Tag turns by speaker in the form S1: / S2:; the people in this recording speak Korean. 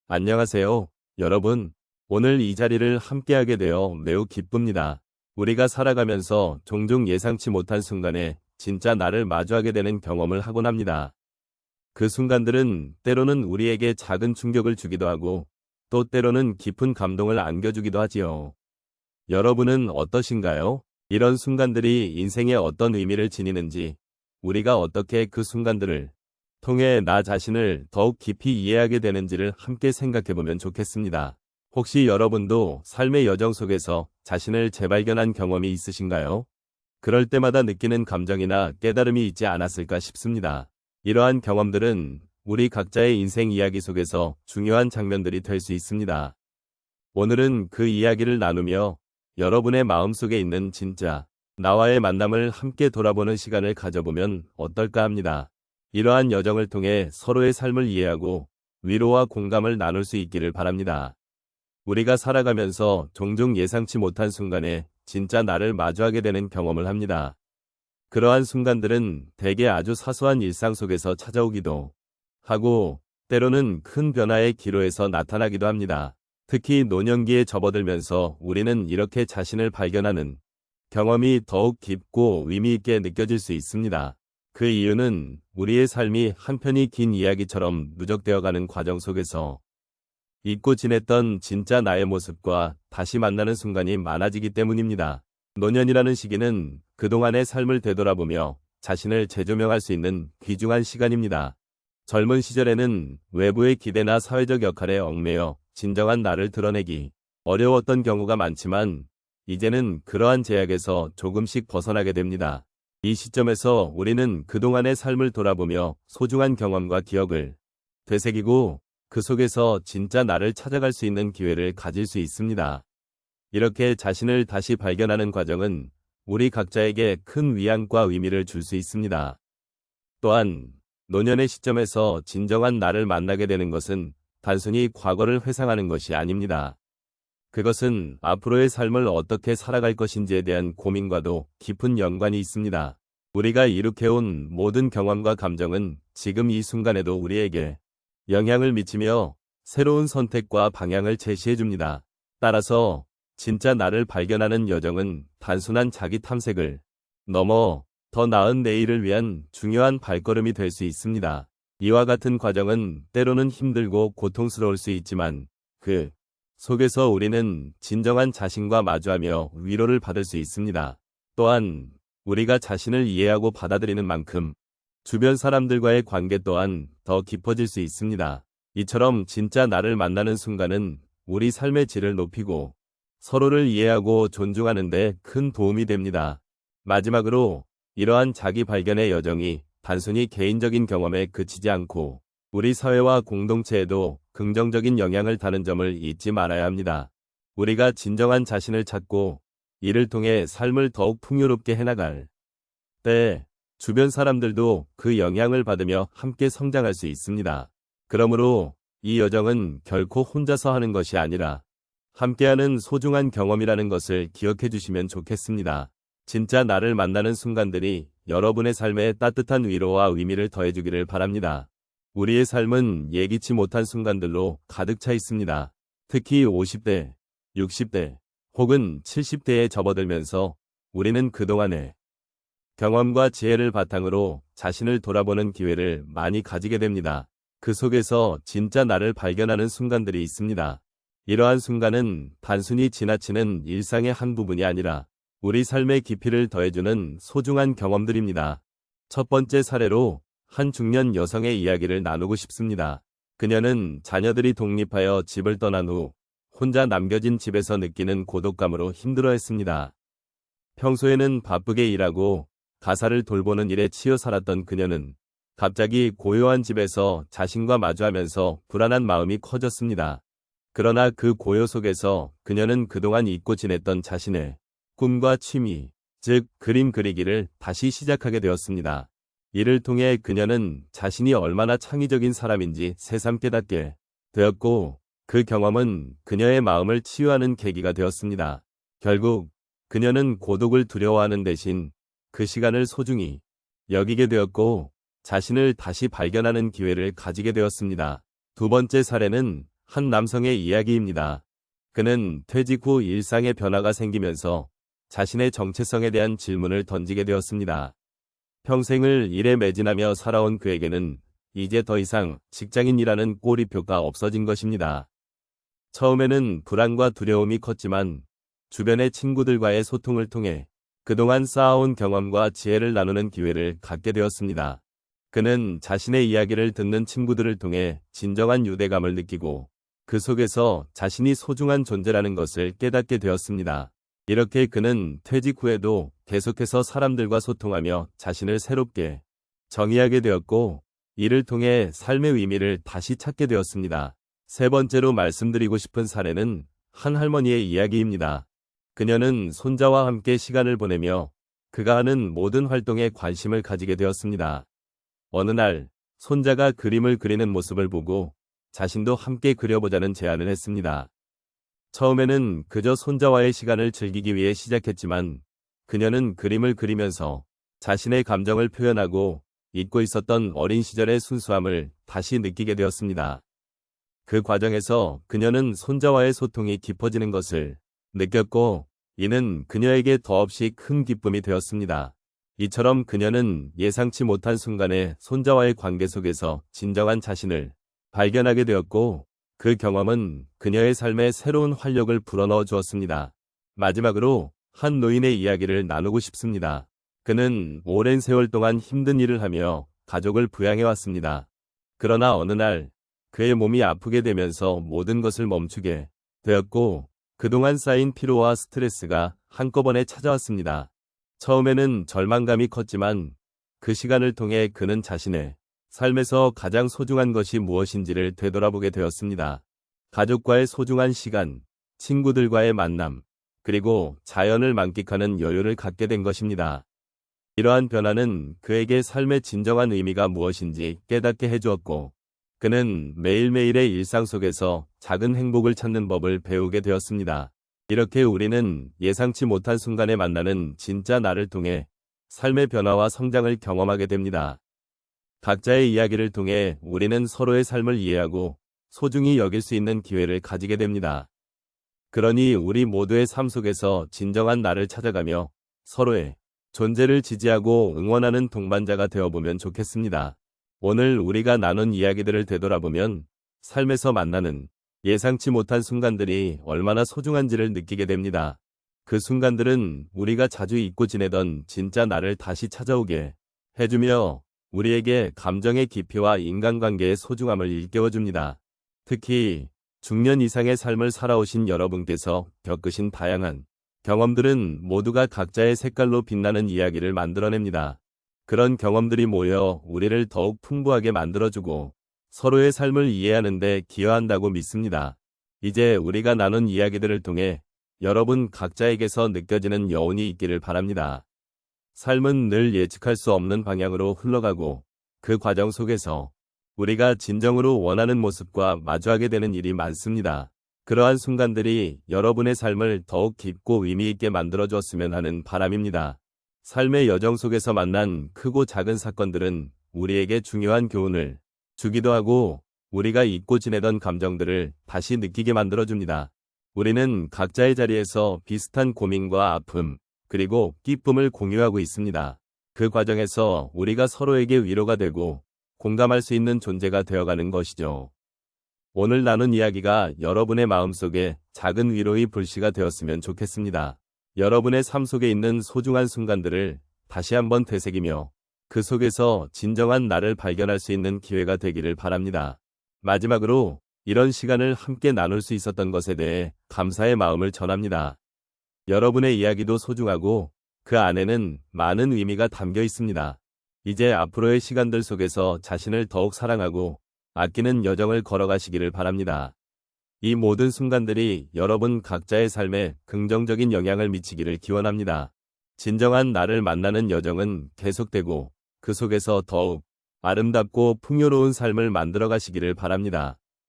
S1: 안녕하세요, 여러분. 오늘 이 자리를 함께하게 되어 매우 기쁩니다. 우리가 살아가면서 종종 예상치 못한 순간에 진짜 나를 마주하게 되는 경험을 하곤 합니다. 그 순간들은 때로는 우리에게 작은 충격을 주기도 하고, 또 때로는 깊은 감동을 안겨주기도 하지요. 여러분은 어떠신가요? 이런 순간들이 인생에 어떤 의미를 지니는지, 우리가 어떻게 그 순간들을 통해 나 자신을 더욱 깊이 이해하게 되는지를 함께 생각해보면 좋겠습니다. 혹시 여러분도 삶의 여정 속에서 자신을 재발견한 경험이 있으신가요? 그럴 때마다 느끼는 감정이나 깨달음이 있지 않았을까 싶습니다. 이러한 경험들은 우리 각자의 인생 이야기 속에서 중요한 장면들이 될 수 있습니다. 오늘은 그 이야기를 나누며 여러분의 마음속에 있는 진짜 나와의 만남을 함께 돌아보는 시간을 가져보면 어떨까 합니다. 이러한 여정을 통해 서로의 삶을 이해하고 위로와 공감을 나눌 수 있기를 바랍니다. 우리가 살아가면서 종종 예상치 못한 순간에 진짜 나를 마주하게 되는 경험을 합니다. 그러한 순간들은 대개 아주 사소한 일상 속에서 찾아오기도 하고, 때로는 큰 변화의 기로에서 나타나기도 합니다. 특히 노년기에 접어들면서 우리는 이렇게 자신을 발견하는 경험이 더욱 깊고 의미 있게 느껴질 수 있습니다. 그 이유는 우리의 삶이 한편이 긴 이야기처럼 누적되어가는 과정 속에서 잊고 지냈던 진짜 나의 모습과 다시 만나는 순간이 많아지기 때문입니다. 노년이라는 시기는 그동안의 삶을 되돌아보며 자신을 재조명할 수 있는 귀중한 시간입니다. 젊은 시절에는 외부의 기대나 사회적 역할에 얽매여 진정한 나를 드러내기 어려웠던 경우가 많지만, 이제는 그러한 제약에서 조금씩 벗어나게 됩니다. 이 시점에서 우리는 그동안의 삶을 돌아보며 소중한 경험과 기억을 되새기고 그 속에서 진짜 나를 찾아갈 수 있는 기회를 가질 수 있습니다. 이렇게 자신을 다시 발견하는 과정은 우리 각자에게 큰 위안과 의미를 줄 수 있습니다. 또한 노년의 시점에서 진정한 나를 만나게 되는 것은 단순히 과거를 회상하는 것이 아닙니다. 그것은 앞으로의 삶을 어떻게 살아갈 것인지에 대한 고민과도 깊은 연관이 있습니다. 우리가 이룩해온 모든 경험과 감정은 지금 이 순간에도 우리에게 영향을 미치며 새로운 선택과 방향을 제시해줍니다. 따라서 진짜 나를 발견하는 여정은 단순한 자기 탐색을 넘어 더 나은 내일을 위한 중요한 발걸음이 될 수 있습니다. 이와 같은 과정은 때로는 힘들고 고통스러울 수 있지만, 그 속에서 우리는 진정한 자신과 마주하며 위로를 받을 수 있습니다. 또한 우리가 자신을 이해하고 받아들이는 만큼 주변 사람들과의 관계 또한 더 깊어질 수 있습니다. 이처럼 진짜 나를 만나는 순간은 우리 삶의 질을 높이고 서로를 이해하고 존중하는 데 큰 도움이 됩니다. 마지막으로 이러한 자기 발견의 여정이 단순히 개인적인 경험에 그치지 않고 우리 사회와 공동체에도 긍정적인 영향을 다는 점을 잊지 말아야 합니다. 우리가 진정한 자신을 찾고 이를 통해 삶을 더욱 풍요롭게 해나갈 때 주변 사람들도 그 영향을 받으며 함께 성장할 수 있습니다. 그러므로 이 여정은 결코 혼자서 하는 것이 아니라 함께하는 소중한 경험이라는 것을 기억해 주시면 좋겠습니다. 진짜 나를 만나는 순간들이 여러분의 삶에 따뜻한 위로와 의미를 더해주기를 바랍니다. 우리의 삶은 예기치 못한 순간들로 가득 차 있습니다. 특히 50대, 60대, 혹은 70대에 접어들면서 우리는 그동안의 경험과 지혜를 바탕으로 자신을 돌아보는 기회를 많이 가지게 됩니다. 그 속에서 진짜 나를 발견하는 순간들이 있습니다. 이러한 순간은 단순히 지나치는 일상의 한 부분이 아니라 우리 삶의 깊이를 더해주는 소중한 경험들입니다. 첫 번째 사례로 한 중년 여성의 이야기를 나누고 싶습니다. 그녀는 자녀들이 독립하여 집을 떠난 후 혼자 남겨진 집에서 느끼는 고독감으로 힘들어했습니다. 평소에는 바쁘게 일하고 가사를 돌보는 일에 치여 살았던 그녀는 갑자기 고요한 집에서 자신과 마주하면서 불안한 마음이 커졌습니다. 그러나 그 고요 속에서 그녀는 그동안 잊고 지냈던 자신의 꿈과 취미, 즉 그림 그리기를 다시 시작하게 되었습니다. 이를 통해 그녀는 자신이 얼마나 창의적인 사람인지 새삼 깨닫게 되었고, 그 경험은 그녀의 마음을 치유하는 계기가 되었습니다. 결국 그녀는 고독을 두려워하는 대신 그 시간을 소중히 여기게 되었고, 자신을 다시 발견하는 기회를 가지게 되었습니다. 두 번째 사례는 한 남성의 이야기입니다. 그는 퇴직 후 일상의 변화가 생기면서 자신의 정체성에 대한 질문을 던지게 되었습니다. 평생을 일에 매진하며 살아온 그에게는 이제 더 이상 직장인이라는 꼬리표가 없어진 것입니다. 처음에는 불안과 두려움이 컸지만 주변의 친구들과의 소통을 통해 그동안 쌓아온 경험과 지혜를 나누는 기회를 갖게 되었습니다. 그는 자신의 이야기를 듣는 친구들을 통해 진정한 유대감을 느끼고 그 속에서 자신이 소중한 존재라는 것을 깨닫게 되었습니다. 이렇게 그는 퇴직 후에도 계속해서 사람들과 소통하며 자신을 새롭게 정의하게 되었고 이를 통해 삶의 의미를 다시 찾게 되었습니다. 세 번째로 말씀드리고 싶은 사례는 한 할머니의 이야기입니다. 그녀는 손자와 함께 시간을 보내며 그가 하는 모든 활동에 관심을 가지게 되었습니다. 어느 날 손자가 그림을 그리는 모습을 보고 자신도 함께 그려보자는 제안을 했습니다. 처음에는 그저 손자와의 시간을 즐기기 위해 시작했지만 그녀는 그림을 그리면서 자신의 감정을 표현하고 잊고 있었던 어린 시절의 순수함을 다시 느끼게 되었습니다. 그 과정에서 그녀는 손자와의 소통이 깊어지는 것을 느꼈고 이는 그녀에게 더없이 큰 기쁨이 되었습니다. 이처럼 그녀는 예상치 못한 순간에 손자와의 관계 속에서 진정한 자신을 발견하게 되었고 그 경험은 그녀의 삶에 새로운 활력을 불어넣어 주었습니다. 마지막으로 한 노인의 이야기를 나누고 싶습니다. 그는 오랜 세월 동안 힘든 일을 하며 가족을 부양해왔습니다. 그러나 어느 날 그의 몸이 아프게 되면서 모든 것을 멈추게 되었고 그동안 쌓인 피로와 스트레스가 한꺼번에 찾아왔습니다. 처음에는 절망감이 컸지만 그 시간을 통해 그는 자신의 삶에서 가장 소중한 것이 무엇인지를 되돌아보게 되었습니다. 가족과의 소중한 시간, 친구들과의 만남, 그리고 자연을 만끽하는 여유를 갖게 된 것입니다. 이러한 변화는 그에게 삶의 진정한 의미가 무엇인지 깨닫게 해주었고 그는 매일매일의 일상 속에서 작은 행복을 찾는 법을 배우게 되었습니다. 이렇게 우리는 예상치 못한 순간에 만나는 진짜 나를 통해 삶의 변화와 성장을 경험하게 됩니다. 각자의 이야기를 통해 우리는 서로의 삶을 이해하고 소중히 여길 수 있는 기회를 가지게 됩니다. 그러니 우리 모두의 삶 속에서 진정한 나를 찾아가며 서로의 존재를 지지하고 응원하는 동반자가 되어보면 좋겠습니다. 오늘 우리가 나눈 이야기들을 되돌아보면 삶에서 만나는 예상치 못한 순간들이 얼마나 소중한지를 느끼게 됩니다. 그 순간들은 우리가 자주 잊고 지내던 진짜 나를 다시 찾아오게 해주며 우리에게 감정의 깊이와 인간관계의 소중함을 일깨워줍니다. 특히 중년 이상의 삶을 살아오신 여러분께서 겪으신 다양한 경험들은 모두가 각자의 색깔로 빛나는 이야기를 만들어냅니다. 그런 경험들이 모여 우리를 더욱 풍부하게 만들어주고 서로의 삶을 이해하는 데 기여한다고 믿습니다. 이제 우리가 나눈 이야기들을 통해 여러분 각자에게서 느껴지는 여운이 있기를 바랍니다. 삶은 늘 예측할 수 없는 방향으로 흘러가고 그 과정 속에서 우리가 진정으로 원하는 모습과 마주하게 되는 일이 많습니다. 그러한 순간들이 여러분의 삶을 더욱 깊고 의미 있게 만들어주었으면 하는 바람입니다. 삶의 여정 속에서 만난 크고 작은 사건들은 우리에게 중요한 교훈을 주기도 하고 우리가 잊고 지내던 감정들을 다시 느끼게 만들어줍니다. 우리는 각자의 자리에서 비슷한 고민과 아픔, 그리고 기쁨을 공유하고 있습니다. 그 과정에서 우리가 서로에게 위로가 되고 공감할 수 있는 존재가 되어가는 것이죠. 오늘 나눈 이야기가 여러분의 마음속에 작은 위로의 불씨가 되었으면 좋겠습니다. 여러분의 삶 속에 있는 소중한 순간들을 다시 한번 되새기며 그 속에서 진정한 나를 발견할 수 있는 기회가 되기를 바랍니다. 마지막으로 이런 시간을 함께 나눌 수 있었던 것에 대해 감사의 마음을 전합니다. 여러분의 이야기도 소중하고 그 안에는 많은 의미가 담겨 있습니다. 이제 앞으로의 시간들 속에서 자신을 더욱 사랑하고 아끼는 여정을 걸어가시기를 바랍니다. 이 모든 순간들이 여러분 각자의 삶에 긍정적인 영향을 미치기를 기원합니다. 진정한 나를 만나는 여정은 계속되고 그 속에서 더욱 아름답고 풍요로운 삶을 만들어 가시기를 바랍니다.